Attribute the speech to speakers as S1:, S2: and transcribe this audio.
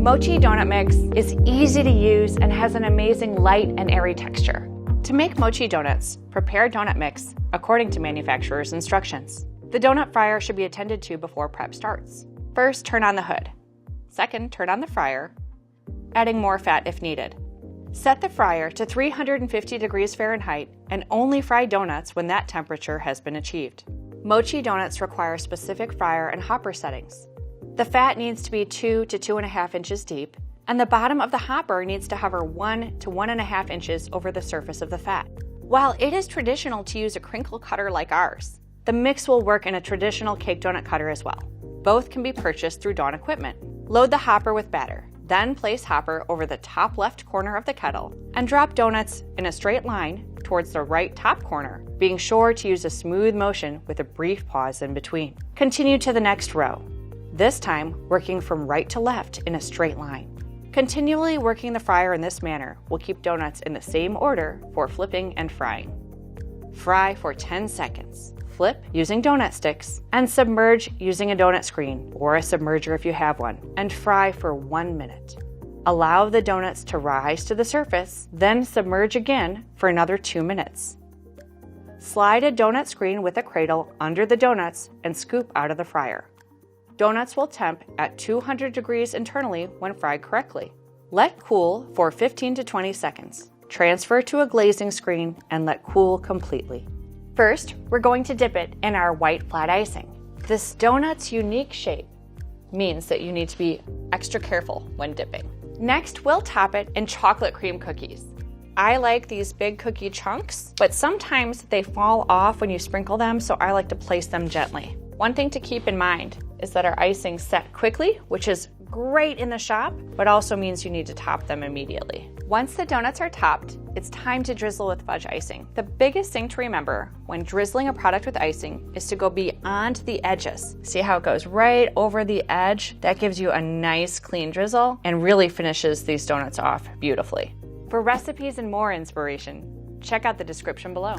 S1: Mochi donut mix is easy to use and has an amazing light and airy texture. To make mochi donuts, prepare donut mix according to manufacturer's instructions. The donut fryer should be attended to before prep starts. First, turn on the hood. Second, turn on the fryer, adding more fat if needed. Set the fryer to 350 degrees Fahrenheit and only fry donuts when that temperature has been achieved. Mochi donuts require specific fryer and hopper settings. The fat needs to be 2 to 2.5 inches deep, and the bottom of the hopper needs to hover 1 to 1.5 inches over the surface of the fat. While it is traditional to use a crinkle cutter like ours, the mix will work in a traditional cake donut cutter as well. Both can be purchased through Dawn Equipment. Load the hopper with batter, then place hopper over the top left corner of the kettle and drop donuts in a straight line towards the right top corner, being sure to use a smooth motion with a brief pause in between. Continue to the next row, this time working from right to left in a straight line. Continually working the fryer in this manner will keep donuts in the same order for flipping and frying. Fry for 10 seconds. Flip using donut sticks, and submerge using a donut screen or a submerger if you have one, and fry for 1 minute. Allow the donuts to rise to the surface, then submerge again for another 2 minutes. Slide a donut screen with a cradle under the donuts and scoop out of the fryer. Donuts will temp at 200 degrees internally when fried correctly. Let cool for 15 to 20 seconds. Transfer to a glazing screen and let cool completely. First, we're going to dip it in our white flat icing. This donut's unique shape means that you need to be extra careful when dipping. Next, we'll top it in chocolate cream cookies. I like these big cookie chunks, but sometimes they fall off when you sprinkle them, so I like to place them gently. One thing to keep in mind is that our icing set quickly, which is great in the shop, but also means you need to top them immediately. Once the donuts are topped, it's time to drizzle with fudge icing. The biggest thing to remember when drizzling a product with icing is to go beyond the edges. See how it goes right over the edge? That gives you a nice clean drizzle and really finishes these donuts off beautifully. For recipes and more inspiration, check out the description below.